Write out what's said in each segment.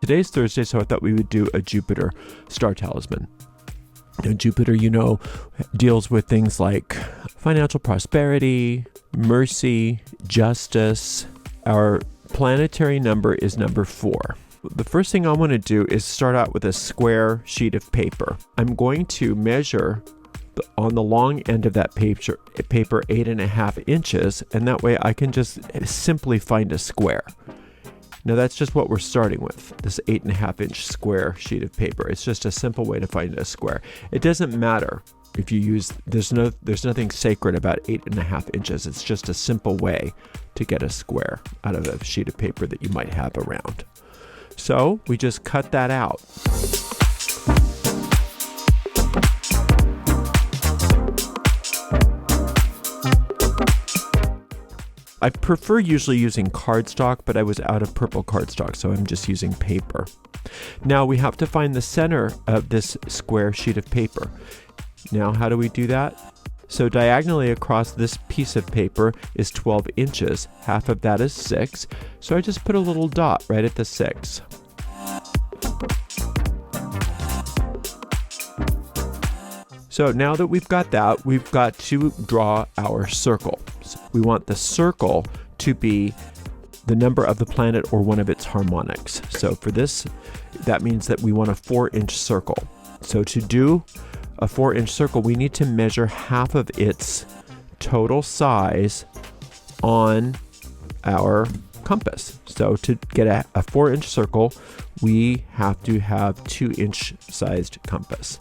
Today's Thursday, so I thought we would do a Jupiter star talisman. Now, Jupiter, deals with things like financial prosperity, mercy, justice. Our planetary number is number 4. The first thing I want to do is start out with a square sheet of paper. I'm going to measure on the long end of that paper 8.5 inches, and that way I can just simply find a square. Now that's just what we're starting with, this 8.5 inch square sheet of paper. It's just a simple way to find a square. It doesn't matter if you use, there's nothing sacred about 8.5 inches. It's just a simple way to get a square out of a sheet of paper that you might have around. So we just cut that out. I prefer usually using cardstock, but I was out of purple cardstock, so I'm just using paper. Now we have to find the center of this square sheet of paper. Now how do we do that? So diagonally across this piece of paper is 12 inches. Half of that is 6. So I just put a little dot right at the 6. So now that we've got that, we've got to draw our circle. So we want the circle to be the number of the planet or one of its harmonics. So for this, that means that we want a 4-inch circle. So to do a 4-inch circle, we need to measure half of its total size on our compass. So to get a 4-inch circle, we have to have 2-inch sized compass.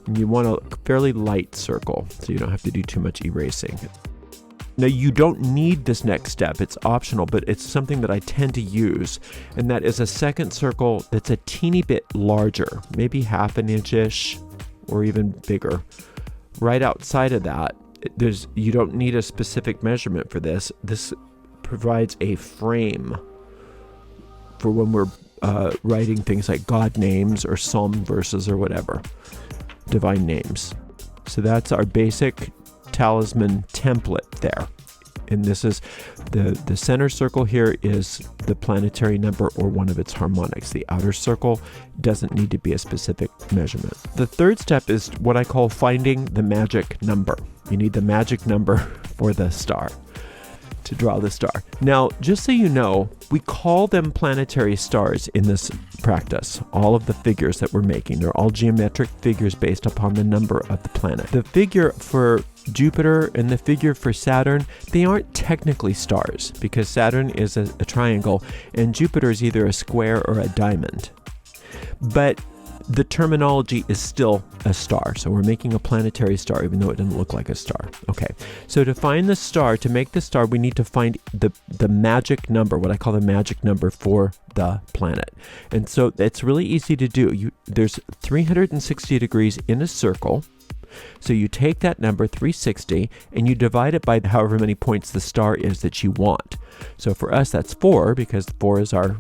And you want a fairly light circle, so you don't have to do too much erasing. Now, you don't need this next step. It's optional, but it's something that I tend to use, and that is a second circle that's a teeny bit larger, maybe half an inch-ish or even bigger. Right outside of that, you don't need a specific measurement for this. This provides a frame for when we're writing things like God names or psalm verses or whatever, divine names. So that's our basic talisman template there. And this is the center circle here is the planetary number or one of its harmonics. The outer circle doesn't need to be a specific measurement. The third step is what I call finding the magic number. You need the magic number for the star, to draw the star. Now, just so you know, we call them planetary stars in this practice. All of the figures that we're making, they're all geometric figures based upon the number of the planet. The figure for Jupiter and the figure for Saturn, they aren't technically stars because Saturn is a triangle and Jupiter is either a square or a diamond. But the terminology is still a star. So we're making a planetary star, even though it doesn't look like a star. Okay, so to find the star, to make the star, we need to find the magic number, what I call the magic number for the planet. And so it's really easy to do. There's 360 degrees in a circle. So you take that number 360 and you divide it by however many points the star is that you want. So for us, that's 4 because 4 is our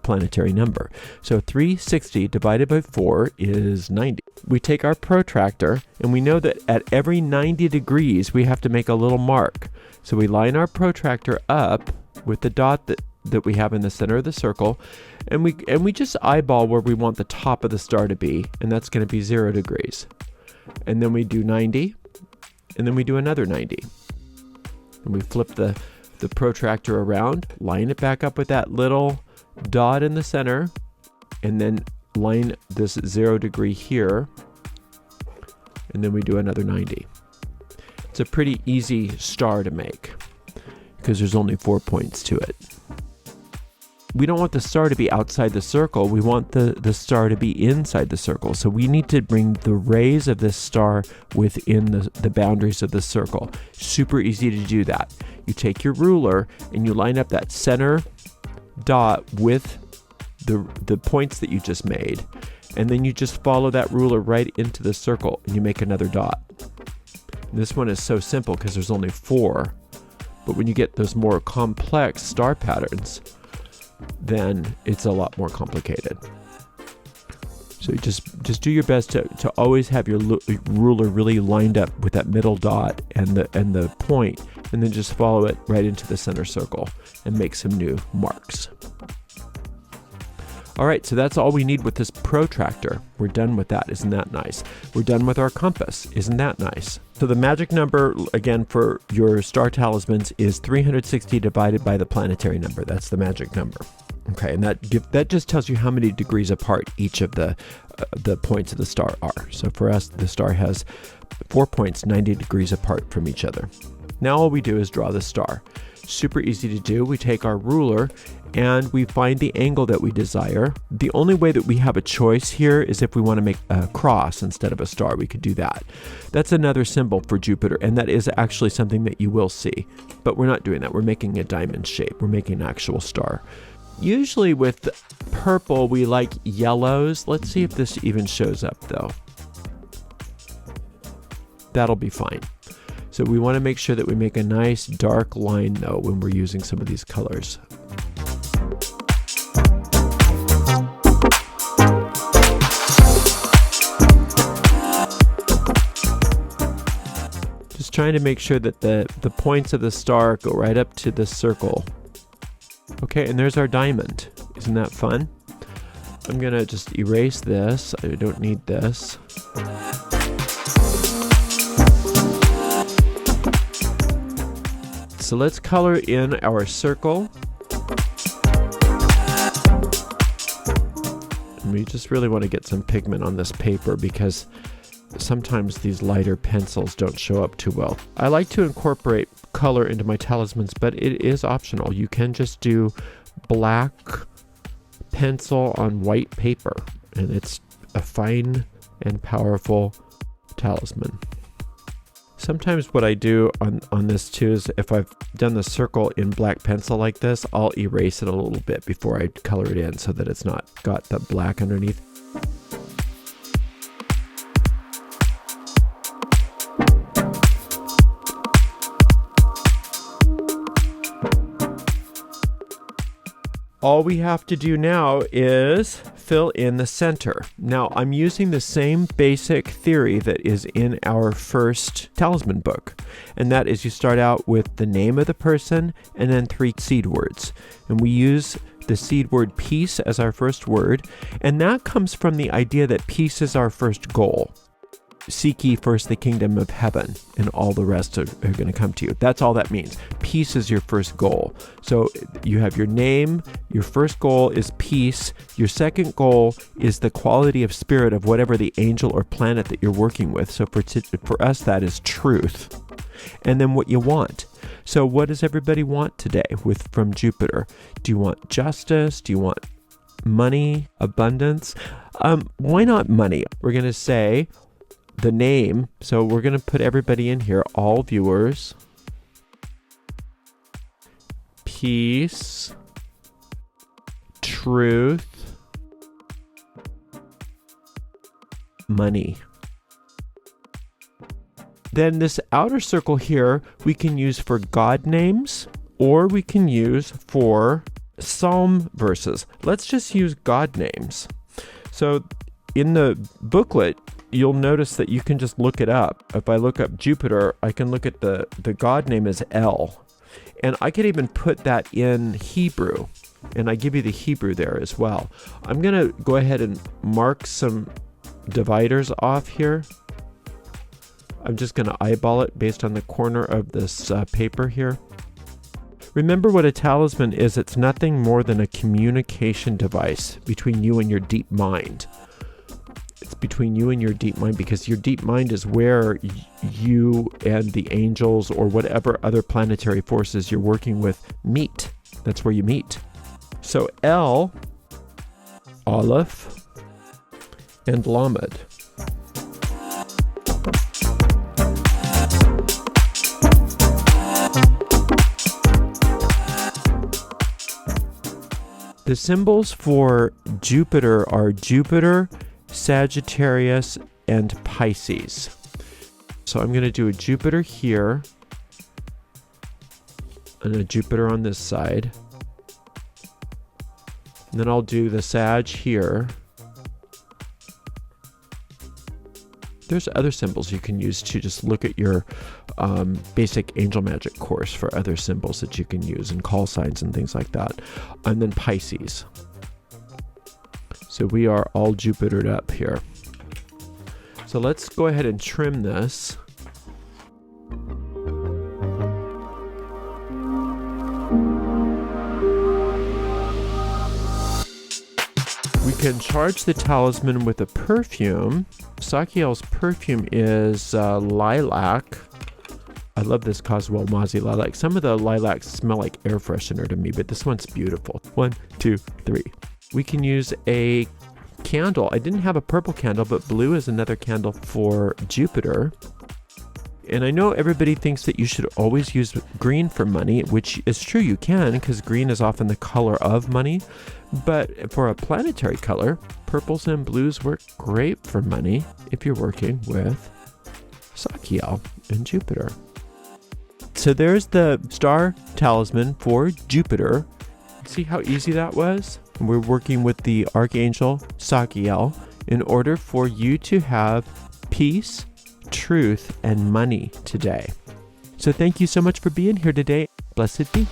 planetary number. So 360 divided by 4 is 90. We take our protractor and we know that at every 90 degrees we have to make a little mark. So we line our protractor up with the dot that we have in the center of the circle, and we just eyeball where we want the top of the star to be, and that's going to be 0 degrees. And then we do 90, and then we do another 90. And we flip the protractor around, line it back up with that little dot in the center, and then line this 0 degree here, and then we do another 90. It's a pretty easy star to make because there's only 4 points to it. We don't want the star to be outside the circle. We want the star to be inside the circle. So we need to bring the rays of this star within the boundaries of the circle. Super easy to do that. You take your ruler and you line up that center dot with the points that you just made. And then you just follow that ruler right into the circle and you make another dot. And this one is so simple because there's only 4. But when you get those more complex star patterns, then it's a lot more complicated. So just do your best to always have your ruler really lined up with that middle dot and the point and then just follow it right into the center circle and make some new marks. All right, so that's all we need with this protractor. We're done with that. Isn't that nice? We're done with our compass. Isn't that nice? So the magic number, again, for your star talismans is 360 divided by the planetary number. That's the magic number. Okay, and that just tells you how many degrees apart each of the points of the star are. So for us, the star has 4 points 90 degrees apart from each other. Now all we do is draw the star. Super easy to do. We take our ruler and we find the angle that we desire. The only way that we have a choice here is if we want to make a cross instead of a star. We could do that. That's another symbol for Jupiter, and that is actually something that you will see. But we're not doing that. We're making a diamond shape. We're making an actual star. Usually with purple, we like yellows. Let's see if this even shows up though. That'll be fine. So we want to make sure that we make a nice dark line though when we're using some of these colors. Just trying to make sure that the points of the star go right up to the circle. Okay, and there's our diamond. Isn't that fun? I'm gonna just erase this. I don't need this. So let's color in our circle. And we just really want to get some pigment on this paper because sometimes these lighter pencils don't show up too well. I like to incorporate color into my talismans, but it is optional. You can just do black pencil on white paper, and it's a fine and powerful talisman. Sometimes what I do on this too is if I've done the circle in black pencil like this, I'll erase it a little bit before I color it in so that it's not got the black underneath. All we have to do now is fill in the center. Now, I'm using the same basic theory that is in our first talisman book, and that is you start out with the name of the person and then 3 seed words. And we use the seed word peace as our first word, and that comes from the idea that peace is our first goal. Seek ye first the kingdom of heaven, and all the rest are going to come to you. That's all that means. Peace is your first goal. So you have your name, your first goal is peace, your second goal is the quality of spirit of whatever the angel or planet that you're working with. So for us, that is truth. And then what you want. So what does everybody want today from Jupiter? Do you want justice? Do you want money, abundance? Why not money? We're going to say the name. So we're going to put everybody in here, all viewers. Peace, truth, money. Then this outer circle here, we can use for God names, or we can use for Psalm verses. Let's just use God names. So in the booklet, you'll notice that you can just look it up. If I look up Jupiter, I can look at the God name is El. And I could even put that in Hebrew. And I give you the Hebrew there as well. I'm going to go ahead and mark some dividers off here. I'm just going to eyeball it based on the corner of this paper here. Remember what a talisman is. It's nothing more than a communication device between you and your deep mind. It's between you and your deep mind, because your deep mind is where you and the angels or whatever other planetary forces you're working with meet. That's where you meet. So El, Aleph, and Lamed. The symbols for Jupiter are Jupiter, Sagittarius, and Pisces. So I'm going to do a Jupiter here and a Jupiter on this side. And then I'll do the Sag here. There's other symbols you can use to just look at your basic angel magic course for other symbols that you can use and call signs and things like that. And then Pisces. So we are all Jupitered up here. So let's go ahead and trim this. We can charge the talisman with a perfume. Sakiel's perfume is lilac. I love this Coswell Mozzie lilac. Some of the lilacs smell like air freshener to me, but this one's beautiful. 1, 2, 3. We can use a candle. I didn't have a purple candle, but blue is another candle for Jupiter. And I know everybody thinks that you should always use green for money, which is true, you can, because green is often the color of money. But for a planetary color, purples and blues work great for money if you're working with Sakiel and Jupiter. So there's the star talisman for Jupiter. See how easy that was? We're working with the Archangel Sakiel in order for you to have peace, truth, and money today. So thank you so much for being here today. Blessed be.